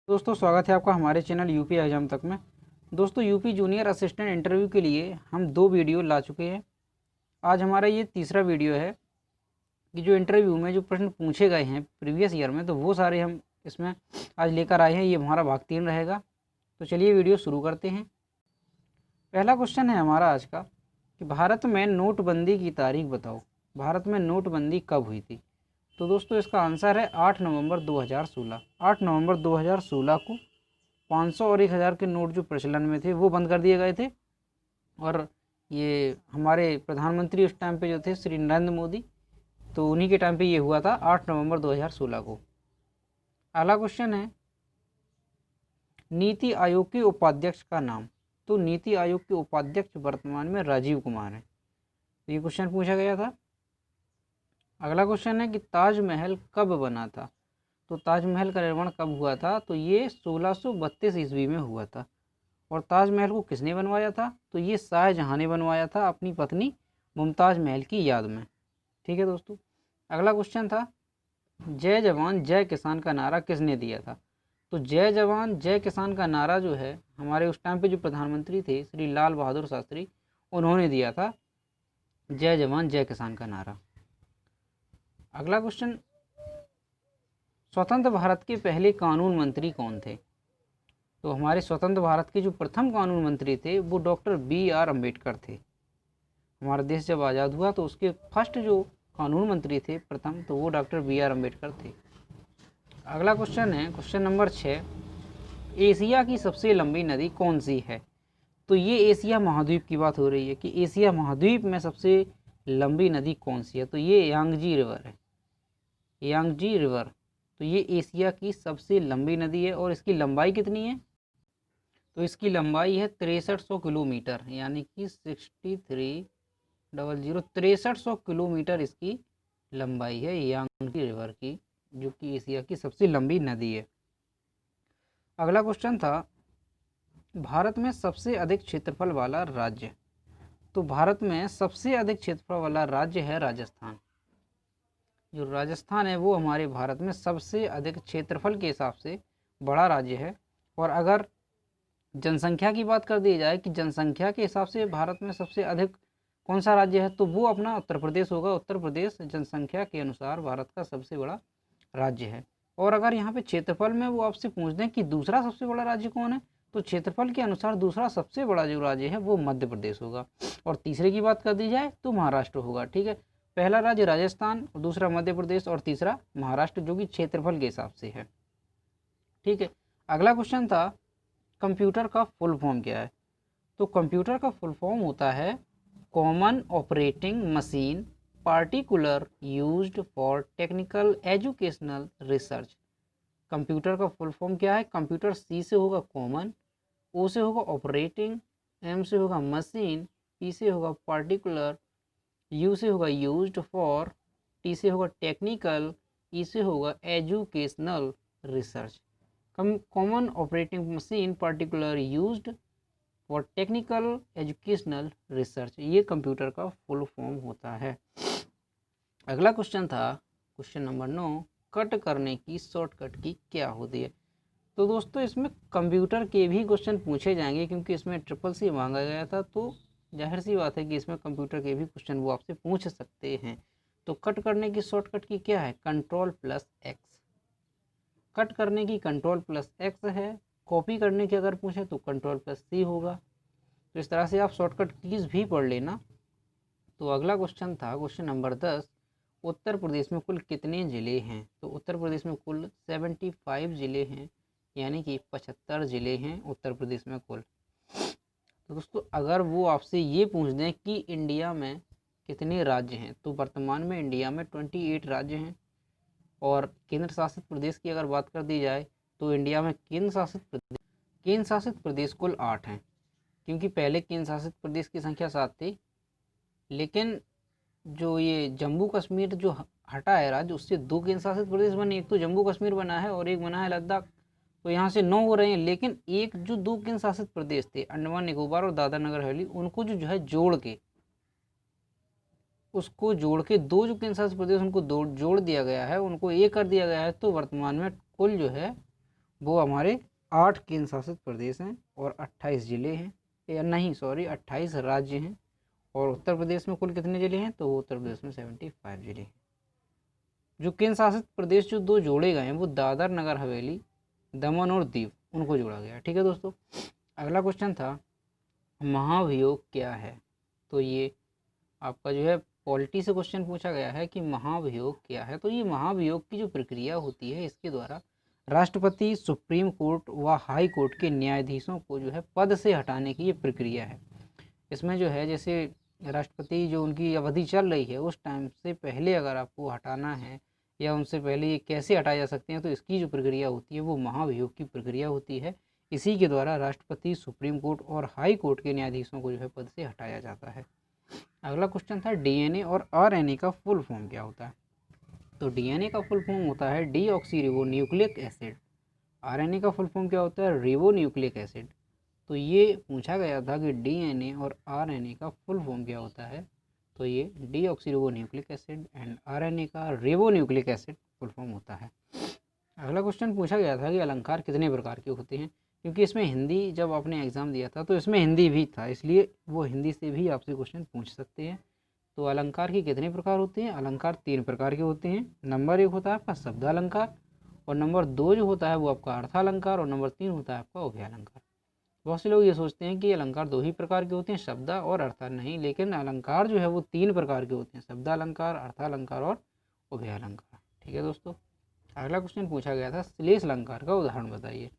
दोस्तों स्वागत है आपका हमारे चैनल यूपी एग्जाम तक में। दोस्तों यूपी जूनियर असिस्टेंट इंटरव्यू के लिए हम 2 वीडियो ला चुके हैं। आज हमारा ये तीसरा वीडियो है कि जो इंटरव्यू में जो प्रश्न पूछे गए हैं प्रीवियस ईयर में, तो वो सारे हम इसमें आज लेकर आए हैं। ये हमारा भाग 3 रहेगा। तो चलिए वीडियो शुरू करते हैं। पहला क्वेश्चन है हमारा आज का कि भारत में नोटबंदी की तारीख बताओ। भारत में नोटबंदी कब हुई थी? तो दोस्तों इसका आंसर है 8 नवंबर 2016। 8 नवंबर 2016 को 500 और 1000 के नोट जो प्रचलन में थे वो बंद कर दिए गए थे। और ये हमारे प्रधानमंत्री उस टाइम पे जो थे श्री नरेंद्र मोदी, तो उन्हीं के टाइम पे ये हुआ था 8 नवंबर 2016 को। अगला क्वेश्चन है नीति आयोग के उपाध्यक्ष का नाम। तो नीति आयोग के उपाध्यक्ष वर्तमान में राजीव कुमार हैं। तो ये क्वेश्चन पूछा गया था। अगला क्वेश्चन है कि ताजमहल कब बना था। तो ताजमहल का निर्माण कब हुआ था? तो ये 1632 ईस्वी में हुआ था। और ताजमहल को किसने बनवाया था? तो ये शाहजहां ने बनवाया था अपनी पत्नी मुमताज महल की याद में। ठीक है दोस्तों। अगला क्वेश्चन था जय जवान जय किसान का नारा किसने दिया था? तो जय जवान जय किसान का नारा जो है हमारे उस टाइम पे जो प्रधानमंत्री थे श्री लाल बहादुर शास्त्री, उन्होंने दिया था जय जवान जय किसान का नारा। अगला क्वेश्चन स्वतंत्र भारत के पहले कानून मंत्री कौन थे? तो हमारे स्वतंत्र भारत के जो प्रथम कानून मंत्री थे वो डॉक्टर BR अम्बेडकर थे। हमारा देश जब आज़ाद हुआ तो उसके फर्स्ट जो कानून मंत्री थे प्रथम, तो वो डॉक्टर BR अम्बेडकर थे। अगला क्वेश्चन है क्वेश्चन नंबर 6, एशिया की सबसे लंबी नदी कौन सी है? तो ये एशिया महाद्वीप की बात हो रही है कि एशिया महाद्वीप में सबसे लंबी नदी कौन सी है? तो ये यांगजी रिवर है। यांगजी रिवर, तो ये एशिया की सबसे लंबी नदी है। और इसकी लंबाई कितनी है? तो इसकी लंबाई है 6300 किलोमीटर, यानी कि 6300 किलोमीटर इसकी लंबाई है यांगजी रिवर की, जो कि एशिया की सबसे लंबी नदी है। अगला क्वेश्चन था भारत में सबसे अधिक क्षेत्रफल वाला राज्य। तो भारत में सबसे अधिक क्षेत्रफल वाला राज्य है राजस्थान। जो राजस्थान है वो हमारे भारत में सबसे अधिक क्षेत्रफल के हिसाब से बड़ा राज्य है। और अगर जनसंख्या की बात कर दी जाए कि जनसंख्या के हिसाब से भारत में सबसे अधिक कौन सा राज्य है, तो वो अपना उत्तर प्रदेश होगा। उत्तर प्रदेश जनसंख्या के अनुसार भारत का सबसे बड़ा राज्य है। और अगर यहाँ पे क्षेत्रफल में वो आपसे पूछ दें कि दूसरा सबसे बड़ा राज्य कौन है, तो क्षेत्रफल के अनुसार दूसरा सबसे बड़ा जो राज्य है वो मध्य प्रदेश होगा। और तीसरे की बात कर दी जाए तो महाराष्ट्र होगा। ठीक है, पहला राज्य राजस्थान, दूसरा मध्य प्रदेश और तीसरा महाराष्ट्र, जो कि क्षेत्रफल के हिसाब से है। ठीक है। अगला क्वेश्चन था कंप्यूटर का फुल फॉर्म क्या है? तो कंप्यूटर का फुल फॉर्म होता है common operating machine particular used for technical educational research. Computer का फुल फॉर्म क्या है? कंप्यूटर C से होगा कॉमन, O से होगा ऑपरेटिंग, M से होगा मशीन, P से होगा पार्टिकुलर, U से होगा यूज्ड फॉर, T से होगा टेक्निकल, E से होगा educational research. Common operating machine particular used for technical educational research, ये कंप्यूटर का फुल फॉर्म होता है। अगला क्वेश्चन था क्वेश्चन नंबर 9, कट करने की शॉर्टकट की क्या होती है? तो दोस्तों इसमें कंप्यूटर के भी क्वेश्चन पूछे जाएंगे क्योंकि इसमें CCC मांगा गया था, तो जाहिर सी बात है कि इसमें कंप्यूटर के भी क्वेश्चन वो आपसे पूछ सकते हैं। तो कट करने की शॉर्टकट की क्या है? Ctrl+X। कट करने की Ctrl+X है। कॉपी करने की अगर पूछे तो Ctrl+C होगा। तो इस तरह से आप शॉर्टकट कीज भी पढ़ लेना। तो अगला क्वेश्चन था क्वेश्चन नंबर 10, उत्तर प्रदेश में कुल कितने ज़िले हैं? तो उत्तर प्रदेश में कुल 75 ज़िले हैं, यानी कि 75 ज़िले हैं उत्तर प्रदेश में कुल। तो दोस्तों अगर वो आपसे ये पूछ दें कि इंडिया में कितने राज्य हैं, तो वर्तमान में इंडिया में 28 राज्य हैं। और केंद्र शासित प्रदेश की अगर बात कर दी जाए तो इंडिया में केंद्र शासित प्रदेश कुल 8 हैं। क्योंकि पहले केंद्र शासित प्रदेश की संख्या 7 थी, लेकिन जो ये जम्मू कश्मीर जो हटा है राज्य, उससे 2 केंद्र शासित प्रदेश बने। एक तो जम्मू कश्मीर बना है और एक बना है लद्दाख। तो यहाँ से 9 हो रहे हैं। लेकिन एक जो 2 केंद्र शासित प्रदेश थे अंडमान निकोबार और दादरा नगर हवेली, उनको जो है जोड़ के 2 जो केंद्र शासित प्रदेश उनको जोड़ दिया गया है, उनको एक कर दिया गया है। तो वर्तमान में कुल जो है वो हमारे 8 केंद्र शासित प्रदेश हैं और 28 जिले हैं, या नहीं सॉरी 28 राज्य हैं। और उत्तर प्रदेश में कुल कितने जिले हैं, तो उत्तर प्रदेश में 75 जिले हैं। जो केंद्र शासित प्रदेश जो 2 जोड़े गए हैं वो दादर नगर हवेली, दमन और दीव, उनको जोड़ा गया। ठीक है दोस्तों। अगला क्वेश्चन था महाभियोग क्या है। तो ये आपका जो है पॉलिटी से क्वेश्चन पूछा गया है कि महाभियोग क्या है। तो ये महाभियोग की जो प्रक्रिया होती है, इसके द्वारा राष्ट्रपति, सुप्रीम कोर्ट व हाई कोर्ट के न्यायाधीशों को जो है पद से हटाने की ये प्रक्रिया है। इसमें जो है जैसे राष्ट्रपति जो उनकी अवधि चल रही है उस टाइम से पहले अगर आपको हटाना है या उनसे पहले ये कैसे हटाए जा सकते हैं, तो इसकी जो प्रक्रिया होती है वो महाभियोग की प्रक्रिया होती है। इसी के द्वारा राष्ट्रपति, सुप्रीम कोर्ट और हाई कोर्ट के न्यायाधीशों को जो है पद से हटाया जाता है। अगला क्वेश्चन था डीएनए और आरएनए का फुल फॉर्म क्या होता है। तो डीएनए का फुल फॉर्म होता है डीऑक्सीरिबोन्यूक्लिक एसिड। आरएनए का फुल फॉर्म क्या होता है, रिबोन्यूक्लिक एसिड। तो ये पूछा गया था कि डीएनए और आरएनए का फुल फॉर्म क्या होता है। तो ये डीऑक्सीरिबोन्यूक्लिक एसिड एंड आरएनए का रिबोन्यूक्लिक एसिड फुल फॉर्म होता है। अगला क्वेश्चन पूछा गया था कि अलंकार कितने प्रकार के होते हैं। क्योंकि इसमें हिंदी जब आपने एग्ज़ाम दिया था तो इसमें हिंदी भी था, इसलिए वो हिंदी से भी आपसे क्वेश्चन पूछ सकते हैं। तो अलंकार के कितने प्रकार होते हैं, अलंकार 3 प्रकार के होते हैं। नंबर 1 होता है आपका शब्दालंकार, और नंबर 2 जो होता है वो आपका अर्थालंकार, और नंबर 3 होता है आपका उभयालंकार। बहुत से लोग ये सोचते हैं कि अलंकार 2 ही प्रकार के होते हैं, शब्दा और अर्था। नहीं, लेकिन अलंकार जो है वो 3 प्रकार के होते हैं, शब्दालंकार, अर्थालंकार और उभयालंकार। ठीक है दोस्तों। अगला क्वेश्चन पूछा गया था श्लेष अलंकार का उदाहरण बताइए।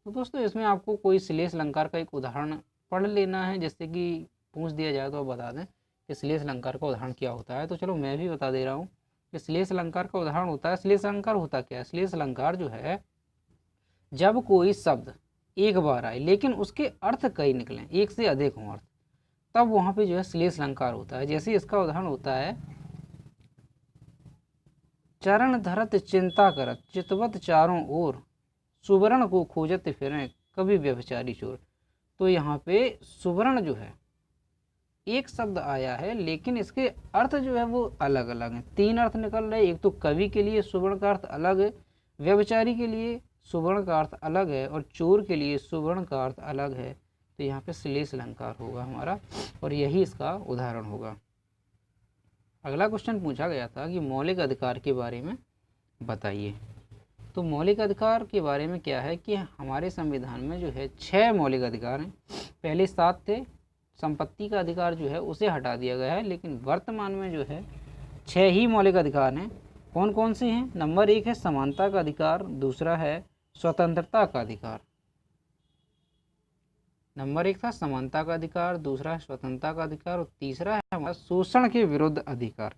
तो दोस्तों इसमें आपको कोई श्लेष अलंकार का एक उदाहरण पढ़ लेना है, जिससे कि पूछ दिया जाए तो आप बता दें कि श्लेष अलंकार का उदाहरण क्या होता है। तो चलो मैं भी बता दे रहा हूँ कि श्लेष अलंकार का उदाहरण होता है। श्लेष अलंकार होता क्या है, श्लेष अलंकार जो है जब कोई शब्द एक बार आए लेकिन उसके अर्थ कई निकलें, एक से अधिक हों अर्थ, तब वहाँ पे जो है श्लेष अलंकार होता है। जैसे इसका उदाहरण होता है चरण धरत चिंता करत, चितवत चारों ओर, सुवर्ण को खोजत फिरें, कभी व्यभिचारी चोर। तो यहाँ पे सुवर्ण जो है एक शब्द आया है लेकिन इसके अर्थ जो है वो अलग अलग हैं। 3 अर्थ निकल रहे हैं। एक तो कवि के लिए सुवर्ण का अर्थ अलग है, व्यभिचारी के लिए सुवर्ण का अर्थ अलग है, और चोर के लिए सुवर्ण का अर्थ अलग है। तो यहाँ पे श्लेष अलंकार होगा हमारा, और यही इसका उदाहरण होगा। अगला क्वेश्चन पूछा गया था कि मौलिक अधिकार के बारे में बताइए। तो मौलिक अधिकार के बारे में क्या है कि हमारे संविधान में जो है 6 मौलिक अधिकार हैं। पहले 7 थे। संपत्ति का अधिकार जो है उसे हटा दिया गया है, लेकिन वर्तमान में जो है 6 ही मौलिक अधिकार हैं। कौन कौन से हैं, नंबर 1 है समानता का अधिकार, दूसरा है स्वतंत्रता का अधिकार। नंबर 1 था समानता का अधिकार, दूसरा है स्वतंत्रता का अधिकार, और तीसरा है हमारा शोषण के विरुद्ध अधिकार,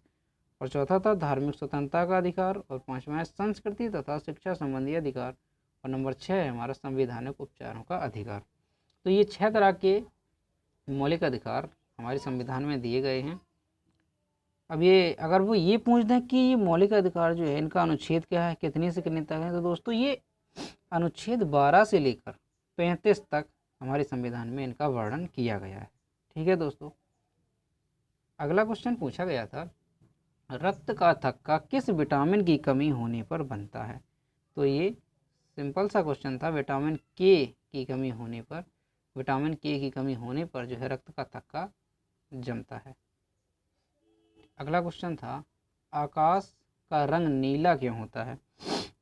और चौथा था धार्मिक स्वतंत्रता का अधिकार, और 5वां है संस्कृति तथा शिक्षा संबंधी अधिकार, और नंबर 6 है हमारा संवैधानिक उपचारों का अधिकार। तो ये 6 तरह के मौलिक अधिकार हमारे संविधान में दिए गए हैं। अब ये अगर वो ये पूछ दें कि ये मौलिक अधिकार जो है इनका अनुच्छेद क्या है, कितने से कितने तक है, तो दोस्तों ये अनुच्छेद 12 से लेकर 35 तक हमारे संविधान में इनका वर्णन किया गया है। ठीक है दोस्तों। अगला क्वेश्चन पूछा गया था रक्त का थक्का किस विटामिन की कमी होने पर बनता है। तो ये सिंपल सा क्वेश्चन था। विटामिन के की कमी होने पर, विटामिन के की कमी होने पर जो है रक्त का थक्का जमता है। अगला क्वेश्चन था आकाश का रंग नीला क्यों होता है।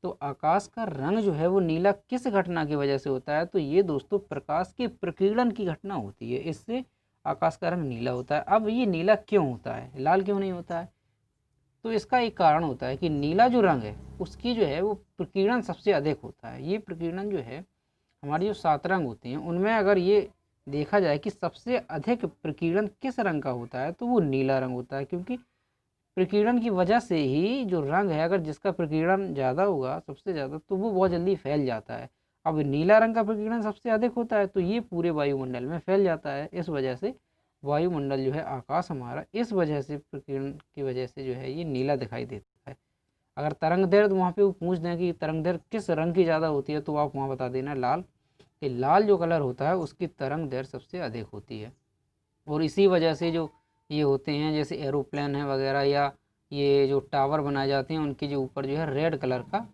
तो आकाश का रंग जो है वो नीला किस घटना की वजह से होता है। तो ये दोस्तों प्रकाश के प्रकीर्णन की घटना होती है, इससे आकाश का रंग नीला होता है। अब ये नीला क्यों होता है, लाल क्यों नहीं होता है। तो इसका एक कारण होता है कि नीला जो रंग है उसकी जो है वो प्रकीर्णन सबसे अधिक होता है। ये प्रकीर्णन जो है हमारी जो 7 रंग होते हैं उनमें अगर ये देखा जाए कि सबसे अधिक प्रकीर्णन किस रंग का होता है तो वो नीला रंग होता है, क्योंकि प्रकीर्णन की वजह से ही जो रंग है अगर जिसका प्रकीर्णन ज़्यादा होगा सबसे ज़्यादा तो वो बहुत जल्दी फैल जाता है। अब नीला रंग का प्रकीर्णन सबसे अधिक होता है तो ये पूरे वायुमंडल में फैल जाता है। इस वजह से वायुमंडल जो है आकाश हमारा इस वजह से प्रकीर्णन की वजह से जो है ये नीला दिखाई देता है। अगर तरंग दैर्घ्य वहाँ पे वो पूछ दें कि तरंग दैर्घ्य किस रंग की ज़्यादा होती है तो आप वहाँ बता देना लाल, कि लाल जो कलर होता है उसकी तरंग दैर्घ्य सबसे अधिक होती है। और इसी वजह से जो ये होते हैं जैसे एरोप्लेन है वगैरह या ये जो टावर बनाए जाते हैं उनके जो ऊपर जो है रेड कलर का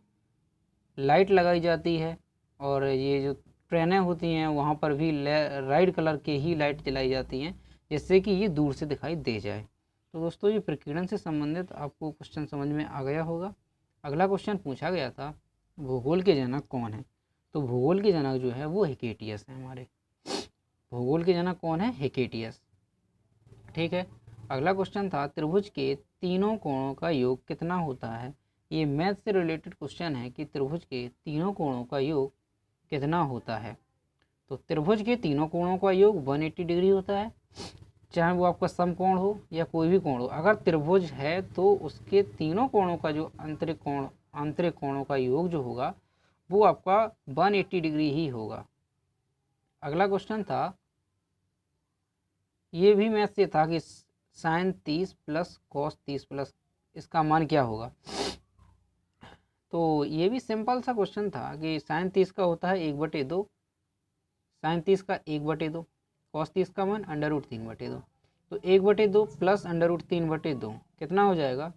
लाइट लगाई जाती है, और ये जो ट्रेनें होती हैं वहाँ पर भी रेड कलर के ही लाइट जलाई जाती हैं, जिससे कि ये दूर से दिखाई दे जाए। तो दोस्तों ये प्रकीर्णन से संबंधित आपको क्वेश्चन समझ में आ गया होगा। अगला क्वेश्चन पूछा गया था भूगोल के जनक कौन है। तो भूगोल के जनक जो है वो हेकेटियस है हमारे। भूगोल के जनक कौन है? हेकेटियस। ठीक है। अगला क्वेश्चन था त्रिभुज के तीनों कोणों का योग कितना होता है। ये मैथ से रिलेटेड क्वेश्चन है कि त्रिभुज के तीनों कोणों का योग कितना होता है। तो त्रिभुज के तीनों कोणों का योग 180 डिग्री होता है, चाहे वो आपका समकोण हो या कोई भी कोण हो। अगर त्रिभुज है तो उसके तीनों कोणों का जो आंतरिक कोणों का योग जो होगा वो आपका 180 डिग्री ही होगा। अगला क्वेश्चन था, ये भी मैथ से था कि साइन 30 प्लस कॉस 30 प्लस इसका मान क्या होगा। तो ये भी सिंपल सा क्वेश्चन था कि साइन 30 का होता है 1/2, साइन 30 का 1/2, कॉस 30 का मान √3/2। तो 1/2 प्लस √3/2 कितना हो जाएगा?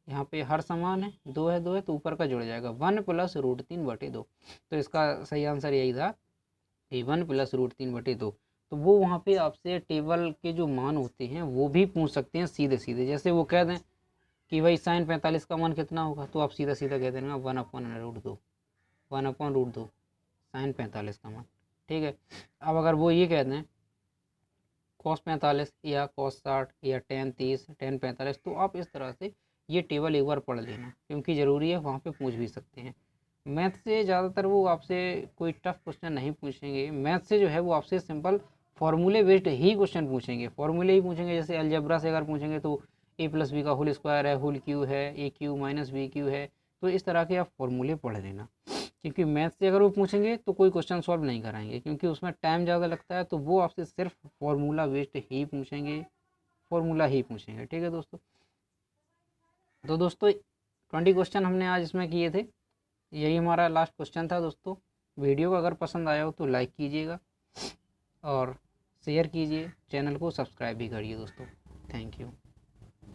यहाँ पे हर समान है, 2 है 2 है तो ऊपर का जुड़ जाएगा 1 प्लस √3/2। तो इसका सही आंसर यही था कि 1 प्लस √3/2। तो वो वहाँ पे आपसे टेबल के जो मान होते हैं वो भी पूछ सकते हैं सीधे सीधे। जैसे वो कह दें कि भाई साइन 45 का मान कितना होगा, तो आप सीधा सीधा कह देना 1/√2, 1/√2 साइन 45 का मान। ठीक है। अब अगर वो ये कह दें कॉस 45 या कॉस 60 या टेन 30 टेन 45, तो आप इस तरह से ये टेबल एक बार पढ़ लेना, क्योंकि ज़रूरी है, वहाँ पे पूछ भी सकते हैं। मैथ से ज़्यादातर वो आपसे कोई टफ क्वेश्चन नहीं पूछेंगे। मैथ से जो है वो आपसे सिंपल फार्मूले बेस्ड ही क्वेश्चन पूछेंगे, फार्मूले ही पूछेंगे। जैसे अलजेब्रा से अगर पूछेंगे तो a+b का होल स्क्वायर है, होल क्यू है, a³ - b³ है। तो इस तरह के आप फार्मूले पढ़ लेना, क्योंकि मैथ से अगर वो पूछेंगे तो कोई क्वेश्चन सॉल्व नहीं कराएंगे, क्योंकि उसमें टाइम ज़्यादा लगता है। तो वो आपसे सिर्फ फार्मूला बेस्ड ही पूछेंगे, फार्मूला ही पूछेंगे। ठीक है दोस्तों। तो दोस्तों 20 क्वेश्चन हमने आज इसमें किए थे, यही हमारा लास्ट क्वेश्चन था दोस्तों। वीडियो को अगर पसंद आया हो तो लाइक कीजिएगा और शेयर कीजिए, चैनल को सब्सक्राइब भी करिए दोस्तों। Thank you.